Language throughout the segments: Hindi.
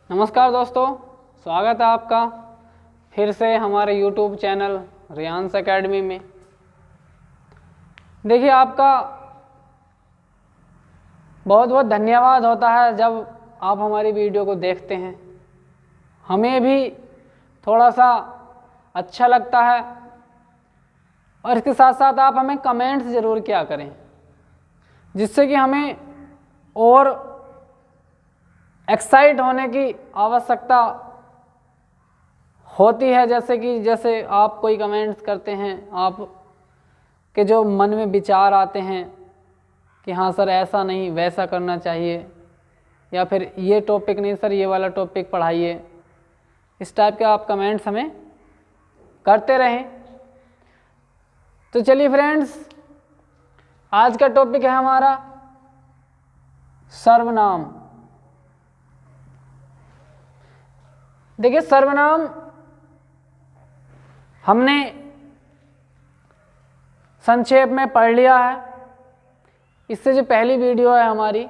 नमस्कार दोस्तों, स्वागत है आपका फिर से हमारे YouTube चैनल रियांस एकेडमी में। देखिए, आपका बहुत बहुत धन्यवाद होता है जब आप हमारी वीडियो को देखते हैं। हमें भी थोड़ा सा अच्छा लगता है और इसके साथ साथ आप हमें कमेंट्स ज़रूर किया करें, जिससे कि हमें और एक्साइट होने की आवश्यकता होती है। जैसे आप कोई कमेंट्स करते हैं, आप के जो मन में विचार आते हैं कि हाँ सर ऐसा नहीं वैसा करना चाहिए, या फिर ये टॉपिक नहीं सर ये वाला टॉपिक पढ़ाइए, इस टाइप के आप कमेंट्स हमें करते रहें। तो चलिए फ्रेंड्स, आज का टॉपिक है हमारा सर्वनाम। देखिए, सर्वनाम हमने संक्षेप में पढ़ लिया है। इससे जो पहली वीडियो है हमारी,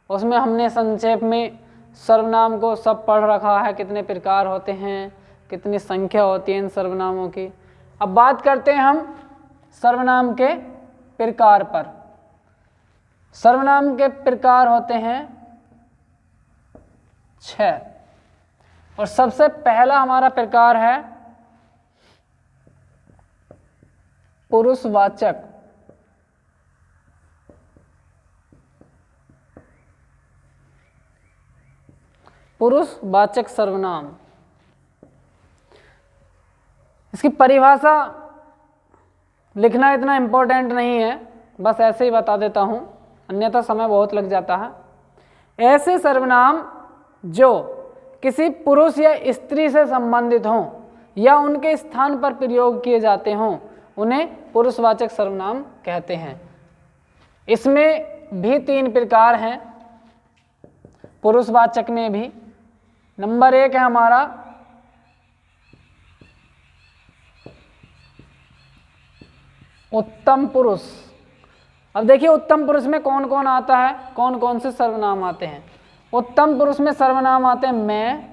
उसमें हमने संक्षेप में सर्वनाम को सब पढ़ रखा है, कितने प्रकार होते हैं, कितनी संख्या होती है इन सर्वनामों की। अब बात करते हैं हम सर्वनाम के प्रकार पर। सर्वनाम के प्रकार होते हैं 6, और सबसे पहला हमारा प्रकार है पुरुषवाचक। पुरुषवाचक सर्वनाम। इसकी परिभाषा लिखना इतना इम्पोर्टेंट नहीं है, बस ऐसे ही बता देता हूं, अन्यथा समय बहुत लग जाता है। ऐसे सर्वनाम जो किसी पुरुष या स्त्री से संबंधित हों या उनके स्थान पर प्रयोग किए जाते हों, उन्हें पुरुषवाचक सर्वनाम कहते हैं। इसमें भी 3 प्रकार हैं पुरुषवाचक में भी। नंबर 1 है हमारा उत्तम पुरुष। अब देखिए, उत्तम पुरुष में कौन कौन आता है, कौन कौन से सर्वनाम आते हैं। उत्तम पुरुष में सर्वनाम आते हैं मैं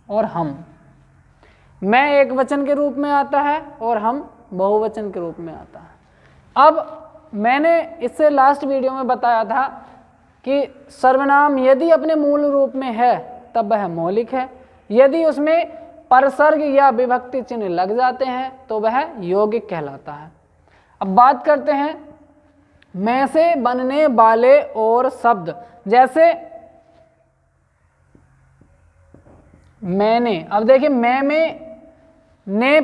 और हम। मैं एक वचन के रूप में आता है और हम बहुवचन के रूप में आता है। अब मैंने इससे लास्ट वीडियो में बताया था कि सर्वनाम यदि अपने मूल रूप में है तब वह मौलिक है, यदि उसमें परसर्ग या विभक्ति चिन्ह लग जाते हैं तो वह यौगिक कहलाता है। अब बात करते हैं मैं से बनने वाले और शब्द, जैसे मैंने। अब देखिए, मैं में ने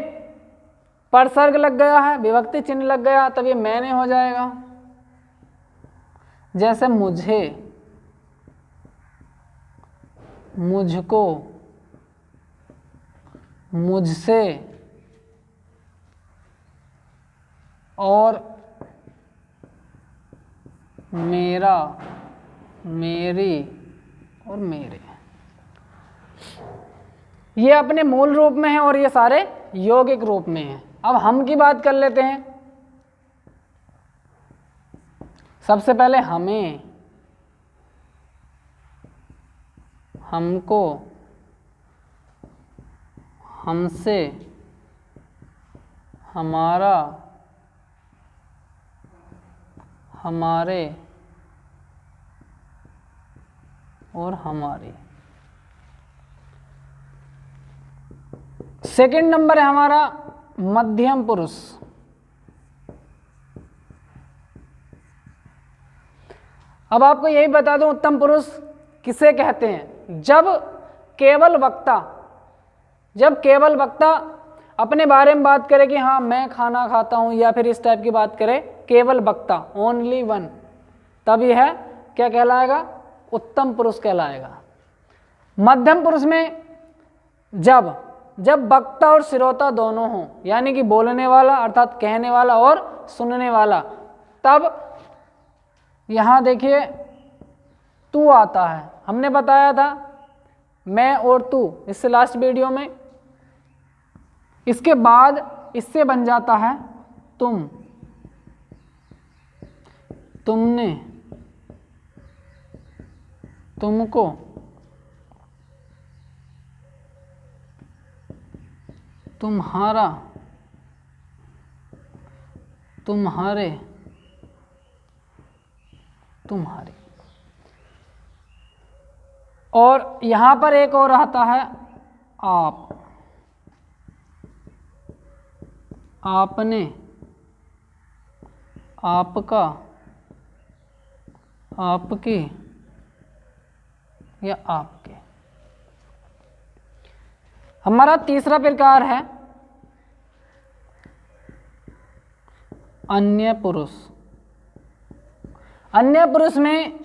परसर्ग लग गया है, विभक्ति चिन्ह लग गया, तब ये मैंने हो जाएगा। जैसे मुझे, मुझको, मुझसे और मेरा, मेरी और मेरे, ये अपने मूल रूप में है और ये सारे यौगिक रूप में हैं। अब हम की बात कर लेते हैं। सबसे पहले हमें, हमको, हमसे, हमारा, हमारे और हमारी। सेकंड नंबर है हमारा मध्यम पुरुष। अब आपको यही बता दूं, उत्तम पुरुष किसे कहते हैं। जब केवल वक्ता अपने बारे में बात करे कि हाँ मैं खाना खाता हूं, या फिर इस टाइप की बात करे, केवल वक्ता, ओनली वन, तब यह क्या कहलाएगा, उत्तम पुरुष कहलाएगा। मध्यम पुरुष में जब वक्ता और श्रोता दोनों हों, यानी कि बोलने वाला अर्थात कहने वाला और सुनने वाला, तब यहां देखिए तू आता है। हमने बताया था मैं और तू, इससे लास्ट वीडियो में। इसके बाद इससे बन जाता है तुम, तुमने, तुमको तुम्हारा, तुम्हारे, तुम्हारे। और यहां पर एक और आता है आप, आपने, आपका, आपके या आपके। हमारा तीसरा प्रकार है अन्य पुरुष। अन्य पुरुष में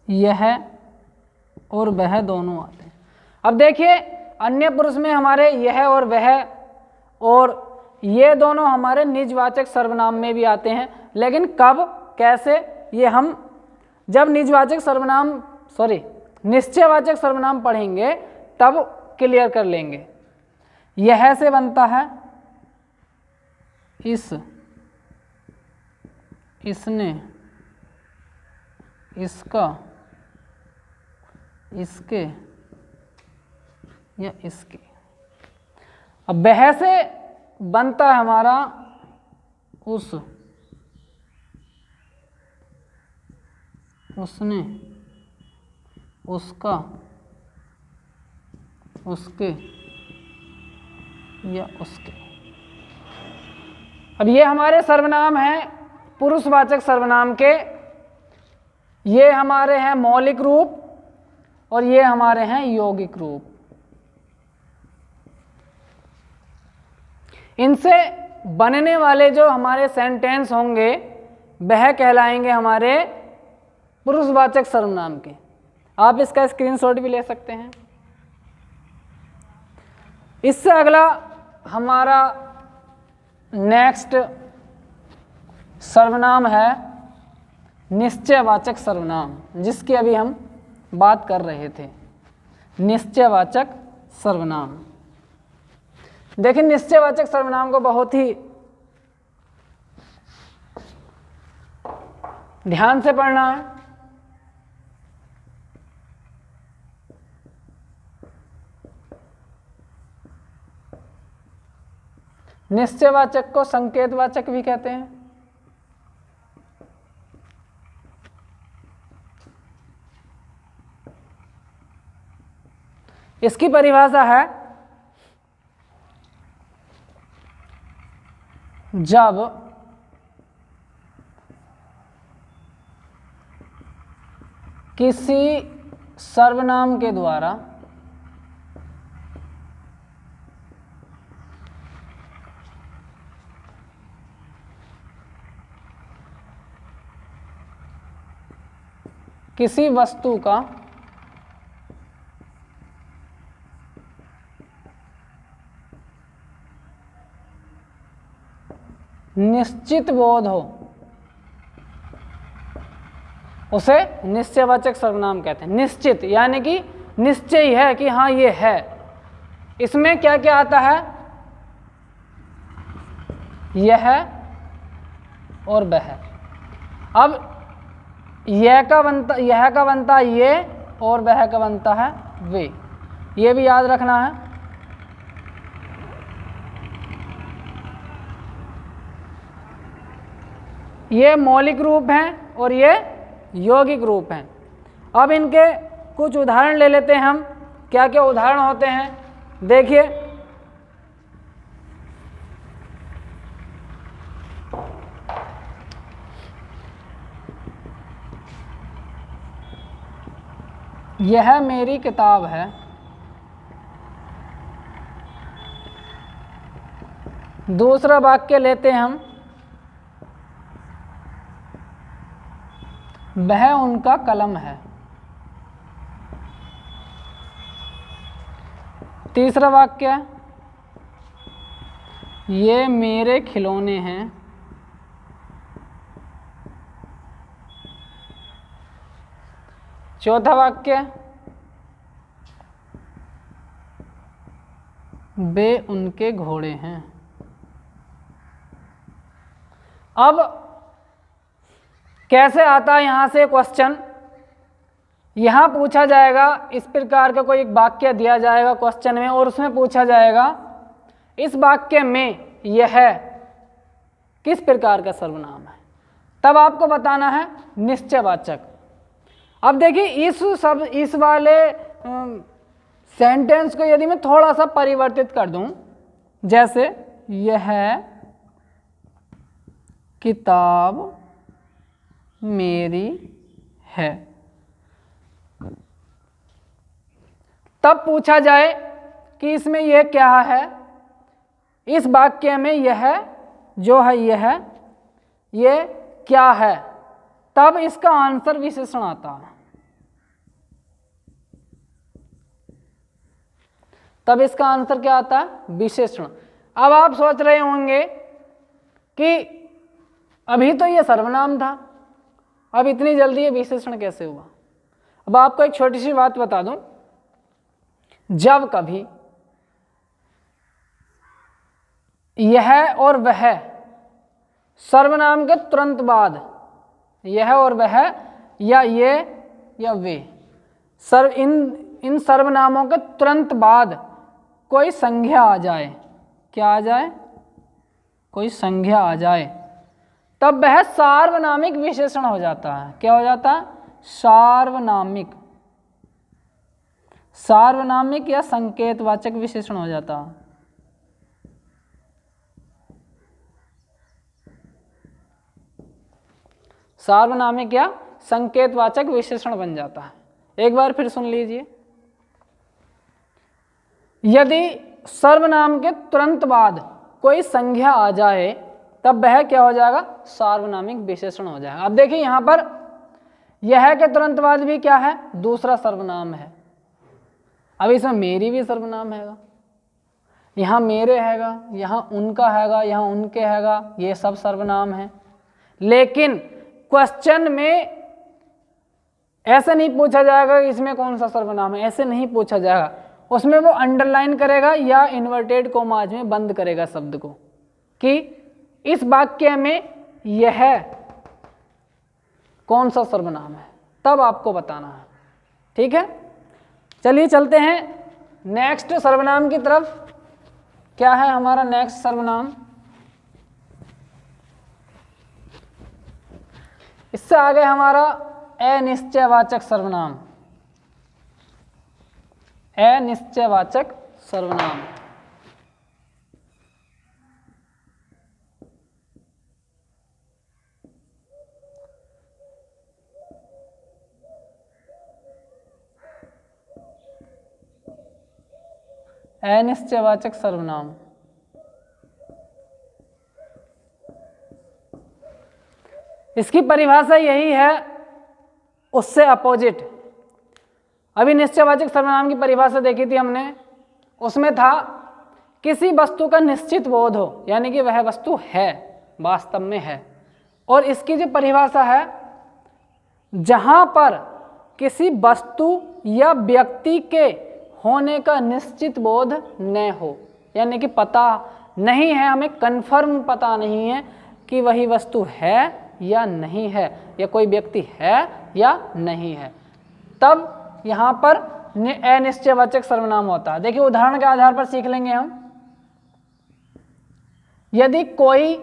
यह और वह दोनों आते हैं। अब देखिए, अन्य पुरुष में हमारे यह और वह और ये दोनों हमारे निजवाचक सर्वनाम में भी आते हैं, लेकिन कब, कैसे, ये हम जब निजवाचक सर्वनाम निश्चयवाचक सर्वनाम पढ़ेंगे तब क्लियर कर लेंगे। यह से बनता है इस, इसने, इसका, इसके या इसके। अब वह से बनता है हमारा उस, उसने, उसका, उसके या उसके। अब ये हमारे सर्वनाम हैं पुरुषवाचक सर्वनाम के, ये हमारे हैं मौलिक रूप और ये हमारे हैं यौगिक रूप। इनसे बनने वाले जो हमारे सेंटेंस होंगे वह कहलाएंगे हमारे पुरुषवाचक सर्वनाम के। आप इसका स्क्रीनशॉट भी ले सकते हैं। इससे अगला हमारा नेक्स्ट सर्वनाम है निश्चयवाचक सर्वनाम, जिसकी अभी हम बात कर रहे थे। निश्चयवाचक सर्वनाम, देखिए निश्चयवाचक सर्वनाम को बहुत ही ध्यान से पढ़ना है। निश्चयवाचक को संकेतवाचक भी कहते हैं। इसकी परिभाषा है जब किसी सर्वनाम के द्वारा किसी वस्तु का निश्चित बोध हो उसे निश्चयवाचक सर्वनाम कहते हैं। निश्चित यानी कि निश्चय है कि हाँ ये है। इसमें क्या क्या आता है, यह और वह। अब यह का बनता ये और वह का बनता है वे, ये भी याद रखना है। ये मौलिक रूप हैं और ये यौगिक रूप हैं। अब इनके कुछ उदाहरण ले लेते हैं हम, क्या क्या उदाहरण होते हैं देखिए। यह मेरी किताब है, दूसरा वाक्य लेते हैं हम, वह उनका कलम है। तीसरा वाक्य, ये मेरे खिलौने हैं। चौथा वाक्य, वे उनके घोड़े हैं। अब कैसे आता है यहां से क्वेश्चन, यहां पूछा जाएगा, इस प्रकार का कोई एक वाक्य दिया जाएगा क्वेश्चन में और उसमें पूछा जाएगा इस वाक्य में यह किस प्रकार का सर्वनाम है, तब आपको बताना है निश्चयवाचक। अब देखिए इस वाले सेंटेंस को यदि मैं थोड़ा सा परिवर्तित कर दूं, जैसे यह किताब मेरी है, तब पूछा जाए कि इसमें यह क्या है, इस वाक्य में यह जो है यह क्या है, तब इसका आंसर विशेषण आता है। तब इसका आंसर क्या आता है, विशेषण। अब आप सोच रहे होंगे कि अभी तो ये सर्वनाम था, अब इतनी जल्दी ये विशेषण कैसे हुआ। अब आपको एक छोटी सी बात बता दूं, जब कभी यह और वह सर्वनाम के तुरंत बाद, यह और वह या ये या वे, इन सर्वनामों के तुरंत बाद कोई संज्ञा आ जाए, क्या आ जाए, कोई संज्ञा आ जाए, तब वह सार्वनामिक विशेषण हो जाता है। क्या हो जाता है, सार्वनामिक, सार्वनामिक या संकेतवाचक विशेषण हो जाता है। सार्वनामिक या संकेतवाचक विशेषण बन जाता है। एक बार फिर सुन लीजिए, यदि सर्वनाम के तुरंत बाद कोई संज्ञा आ जाए तब वह क्या हो जाएगा, सार्वनामिक विशेषण हो जाएगा। अब देखिए यहां पर यह के तुरंत बाद भी क्या है, दूसरा सर्वनाम है। अब इसमें मेरी भी सर्वनाम हैगा, यहां मेरे हैगा, यहां उनका हैगा, यहां उनके हैगा, ये सब सर्वनाम है। लेकिन क्वेश्चन में ऐसे नहीं पूछा जाएगा कि इसमें कौन सा सर्वनाम है, ऐसे नहीं पूछा जाएगा। उसमें वो अंडरलाइन करेगा या इन्वर्टेड कोमाज में बंद करेगा शब्द को कि इस वाक्य में यह कौन सा सर्वनाम है, तब आपको बताना है। ठीक है, चलिए चलते हैं नेक्स्ट सर्वनाम की तरफ। क्या है हमारा नेक्स्ट सर्वनाम, इससे आगे हमारा अनिश्चयवाचक सर्वनाम, अनिश्चयवाचक सर्वनाम। अनिश्चयवाचक सर्वनाम, इसकी परिभाषा यही है, उससे अपोजिट। अभी निश्चयवाचक सर्वनाम की परिभाषा देखी थी हमने, उसमें था किसी वस्तु का निश्चित बोध हो, यानी कि वह वस्तु है, वास्तव में है। और इसकी जो परिभाषा है, जहां पर किसी वस्तु या व्यक्ति के होने का निश्चित बोध न हो, यानी कि पता नहीं है, हमें कंफर्म पता नहीं है कि वही वस्तु है या नहीं है, या कोई व्यक्ति है या नहीं है, तब यहाँ पर अनिश्चयवाचक सर्वनाम होता है। देखिए उदाहरण के आधार पर सीख लेंगे हम। यदि कोई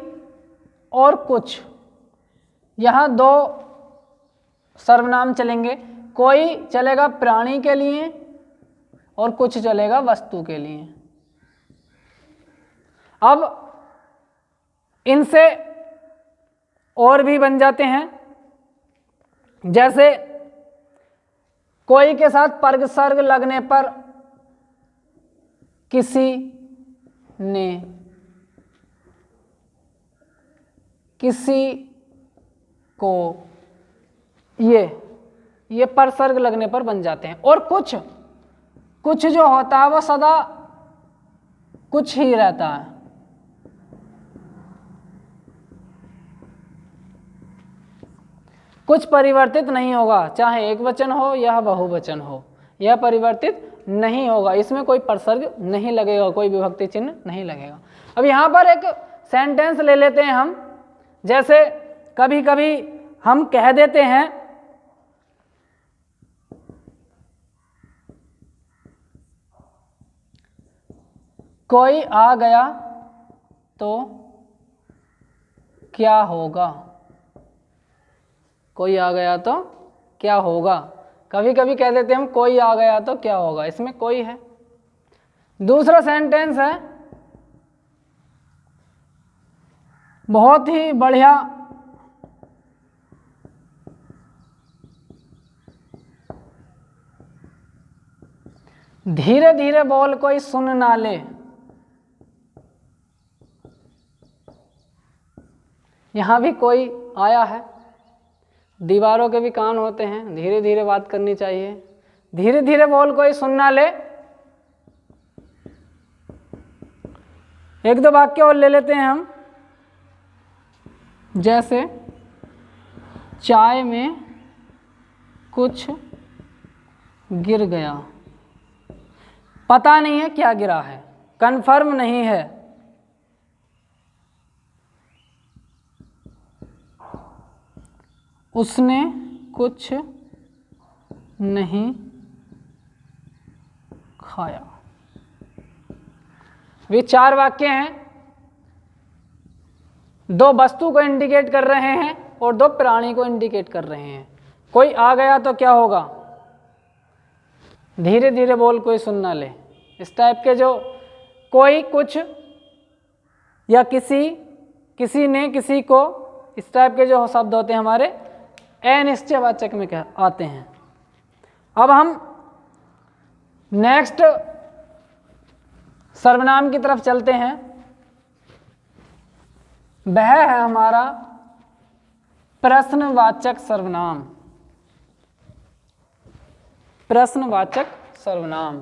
और कुछ, यहाँ दो सर्वनाम चलेंगे, कोई चलेगा प्राणी के लिए और कुछ चलेगा वस्तु के लिए। अब इनसे और भी बन जाते हैं, जैसे कोई के साथ पर्ग सर्ग लगने पर किसी ने, किसी को, ये परसर्ग लगने पर बन जाते हैं। और कुछ जो होता है वो सदा कुछ ही रहता है। कुछ परिवर्तित नहीं होगा, चाहे एक वचन हो या बहुवचन हो, यह परिवर्तित नहीं होगा, इसमें कोई परसर्ग नहीं लगेगा, कोई विभक्ति चिन्ह नहीं लगेगा। अब यहाँ पर एक सेंटेंस ले लेते हैं हम, जैसे कभी कभी हम कह देते हैं कोई आ गया तो क्या होगा? कोई आ गया तो क्या होगा? कभी कभी कह देते हैं हम कोई आ गया तो क्या होगा, इसमें कोई है। दूसरा सेंटेंस है बहुत ही बढ़िया, धीरे धीरे बोल कोई सुन ना ले। यहां भी कोई आया है। दीवारों के भी कान होते हैं, धीरे धीरे बात करनी चाहिए। धीरे धीरे बोल कोई सुन ना ले। एक दो वाक्य और ले लेते हैं हम, जैसे चाय में कुछ गिर गया, पता नहीं है क्या गिरा है, कंफर्म नहीं है। उसने कुछ नहीं खाया। वे 4 वाक्य हैं, 2 वस्तु को इंडिकेट कर रहे हैं और 2 प्राणी को इंडिकेट कर रहे हैं। कोई आ गया तो क्या होगा? धीरे धीरे बोल कोई सुन ना ले। इस टाइप के जो कोई, कुछ या किसी, किसी ने, किसी को, इस टाइप के जो शब्द होते हैं हमारे अनिश्चयवाचक में आते हैं। अब हम नेक्स्ट सर्वनाम की तरफ चलते हैं। वह है हमारा प्रश्नवाचक सर्वनाम। प्रश्नवाचक सर्वनाम।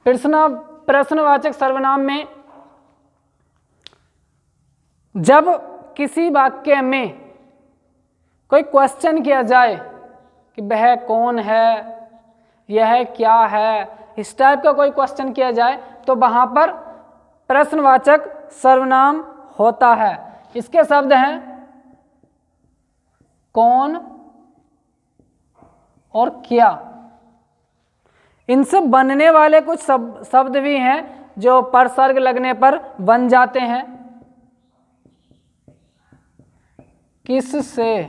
प्रश्नवाचक सर्वनाम में जब किसी वाक्य में कोई क्वेश्चन किया जाए कि वह कौन है, यह क्या है, इस टाइप का कोई क्वेश्चन किया जाए तो वहां पर प्रश्नवाचक सर्वनाम होता है। इसके शब्द हैं कौन और क्या। इनसे बनने वाले कुछ शब्द भी हैं जो परसर्ग लगने पर बन जाते हैं। किससे,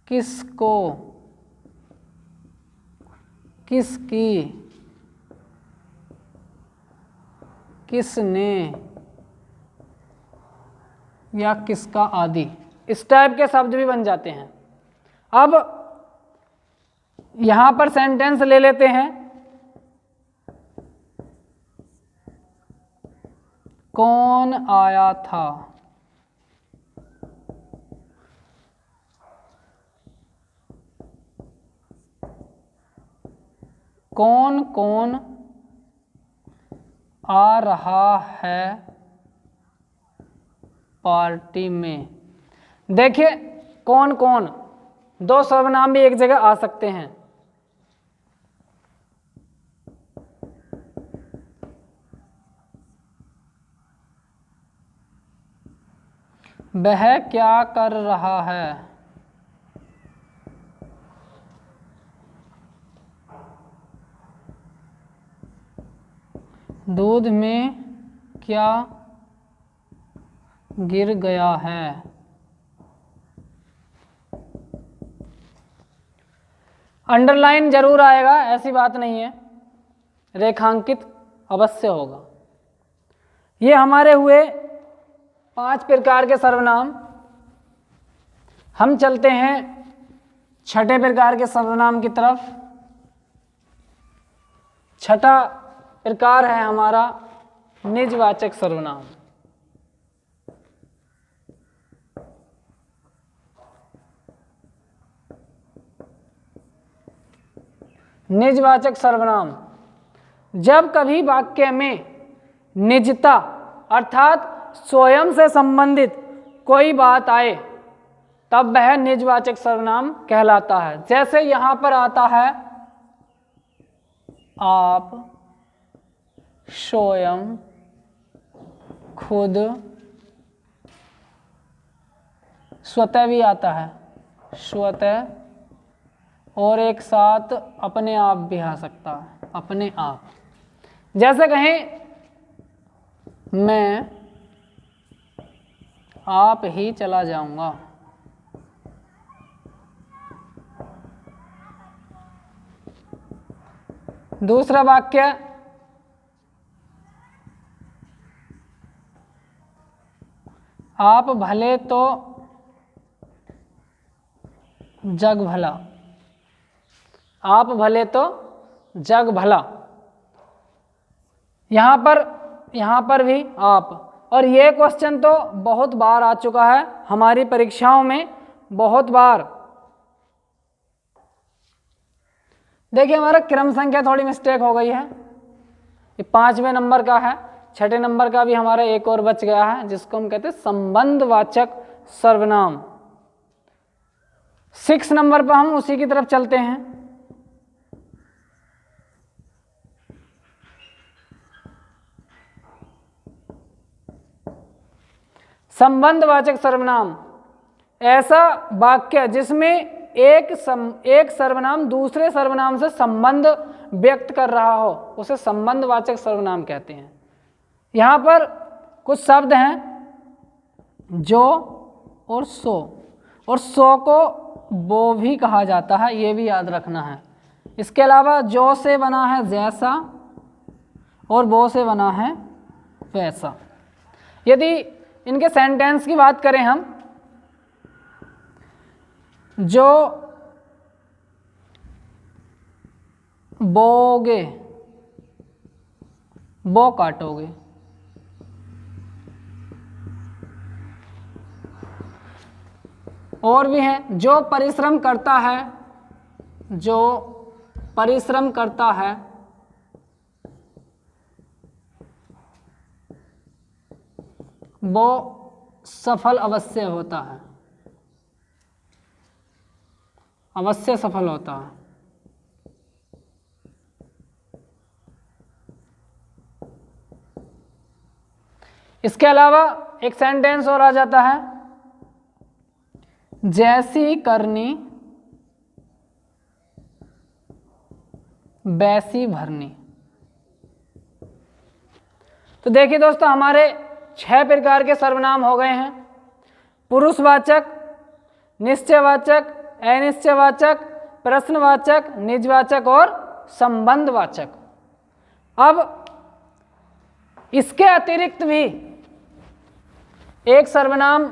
किसको, किसकी, किसने या किसका आदि, इस टाइप के शब्द भी बन जाते हैं। अब यहां पर सेंटेंस ले लेते हैं। कौन आया था? कौन कौन आ रहा है पार्टी में? देखिए कौन कौन, 2 सर्वनाम भी एक जगह आ सकते हैं। वह क्या कर रहा है? दूध में क्या गिर गया है? अंडरलाइन जरूर आएगा, ऐसी बात नहीं है, रेखांकित अवश्य होगा। ये हमारे हुए 5 प्रकार के सर्वनाम। हम चलते हैं 6ठे प्रकार के सर्वनाम की तरफ। 6ठा प्रकार है हमारा निजवाचक सर्वनाम। निजवाचक सर्वनाम, जब कभी वाक्य में निजता अर्थात स्वयं से संबंधित कोई बात आए तब वह निजवाचक सर्वनाम कहलाता है। जैसे यहां पर आता है आप, स्वयं, खुद, स्वतः भी आता है, स्वतः, और एक साथ अपने आप भी आ सकता है, अपने आप। जैसे कहें मैं आप ही चला जाऊंगा, दूसरा वाक्य, आप भले तो जग भला, आप भले तो जग भला। यहाँ पर भी आप। और ये क्वेश्चन तो बहुत बार आ चुका है हमारी परीक्षाओं में, बहुत बार। देखिए हमारा क्रम संख्या थोड़ी मिस्टेक हो गई है, ये 5वें नंबर का है, 6ठे नंबर का भी हमारा एक और बच गया है जिसको हम कहते हैं संबंधवाचक सर्वनाम। 6 नंबर पर हम उसी की तरफ चलते हैं। संबंधवाचक सर्वनाम, ऐसा वाक्य जिसमें एक सर्वनाम दूसरे सर्वनाम से संबंध व्यक्त कर रहा हो, उसे संबंधवाचक सर्वनाम कहते हैं। यहाँ पर कुछ शब्द हैं जो और सो, और सो को वो भी कहा जाता है, ये भी याद रखना है। इसके अलावा जो से बना है जैसा, और वो से बना है वैसा। यदि इनके सेंटेंस की बात करें हम, जो बोगे वो काटोगे, और भी हैं जो परिश्रम करता है, जो परिश्रम करता है वो सफल अवश्य होता है, अवश्य सफल होता है। इसके अलावा एक सेंटेंस और आ जाता है, जैसी करनी वैसी भरनी। तो देखिए दोस्तों हमारे 6 प्रकार के सर्वनाम हो गए हैं, पुरुषवाचक, निश्चयवाचक, अनिश्चयवाचक, प्रश्नवाचक, निजवाचक और संबंधवाचक। अब इसके अतिरिक्त भी एक सर्वनाम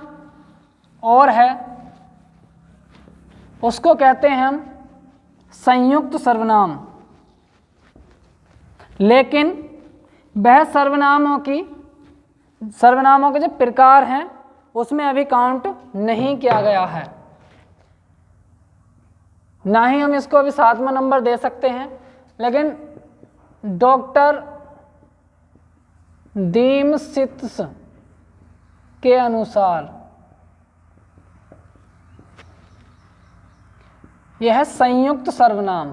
और है, उसको कहते हैं हम संयुक्त सर्वनाम। लेकिन वह सर्वनामों के जो प्रकार हैं उसमें अभी काउंट नहीं किया गया है, ना ही हम इसको अभी 7वां नंबर दे सकते हैं। लेकिन डॉक्टर दीमसित्स के अनुसार यह है संयुक्त सर्वनाम।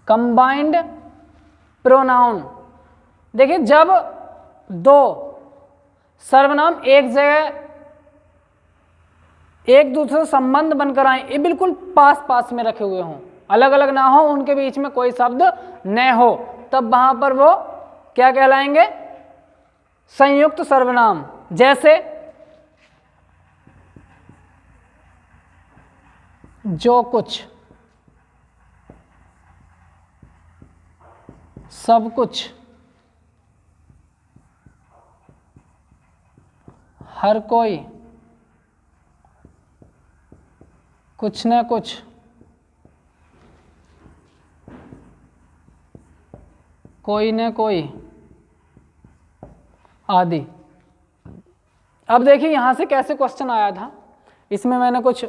कंबाइंड प्रोनाउन, देखिए जब दो सर्वनाम एक जगह एक दूसरे से संबंध बनकर आए, ये बिल्कुल पास पास में रखे हुए हों, अलग अलग ना हो, उनके बीच में कोई शब्द न हो, तब वहां पर वो क्या कहलाएंगे? संयुक्त सर्वनाम। जैसे जो कुछ, सब कुछ, हर कोई, कुछ न कुछ, कोई न कोई आदि। अब देखिए यहां से कैसे क्वेश्चन आया था, इसमें मैंने कुछ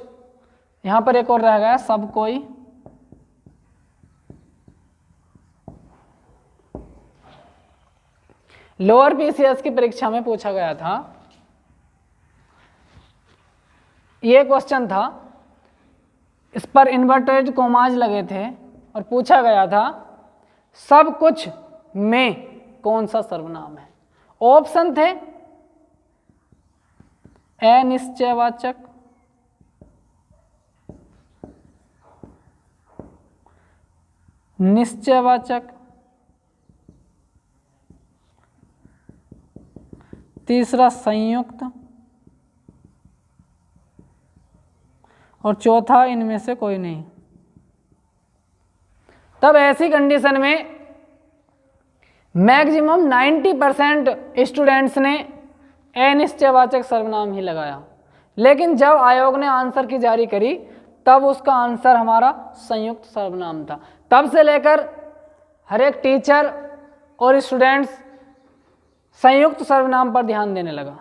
यहां पर एक और रह गया, सब कोई, लोअर पीसीएस की परीक्षा में पूछा गया था, ये क्वेश्चन था, इस पर इन्वर्टेड कॉमाज लगे थे और पूछा गया था सब कुछ में कौन सा सर्वनाम है, ऑप्शन थे अनिश्चयवाचक, निश्चयवाचक, तीसरा संयुक्त और चौथा इनमें से कोई नहीं। तब ऐसी कंडीशन में मैक्सिमम 90% स्टूडेंट्स ने अनिश्चयवाचक सर्वनाम ही लगाया, लेकिन जब आयोग ने आंसर की जारी करी तब उसका आंसर हमारा संयुक्त सर्वनाम था। तब से लेकर हर एक टीचर और स्टूडेंट्स संयुक्त सर्वनाम पर ध्यान देने लगा।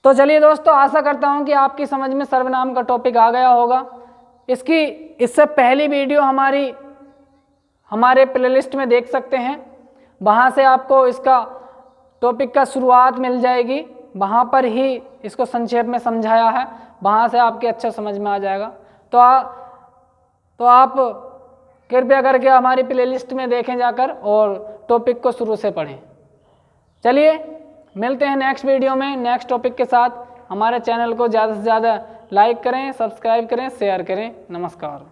तो चलिए दोस्तों, आशा करता हूं कि आपकी समझ में सर्वनाम का टॉपिक आ गया होगा। इससे पहली वीडियो हमारे प्लेलिस्ट में देख सकते हैं, वहां से आपको इसका टॉपिक का शुरुआत मिल जाएगी, वहां पर ही इसको संक्षेप में समझाया है, वहां से आपके अच्छा समझ में आ जाएगा। तो आप कृपया करके हमारी प्लेलिस्ट में देखें जाकर और टॉपिक को शुरू से पढ़ें। चलिए मिलते हैं नेक्स्ट वीडियो में नेक्स्ट टॉपिक के साथ। हमारे चैनल को ज़्यादा से ज़्यादा लाइक करें, सब्सक्राइब करें, शेयर करें। नमस्कार।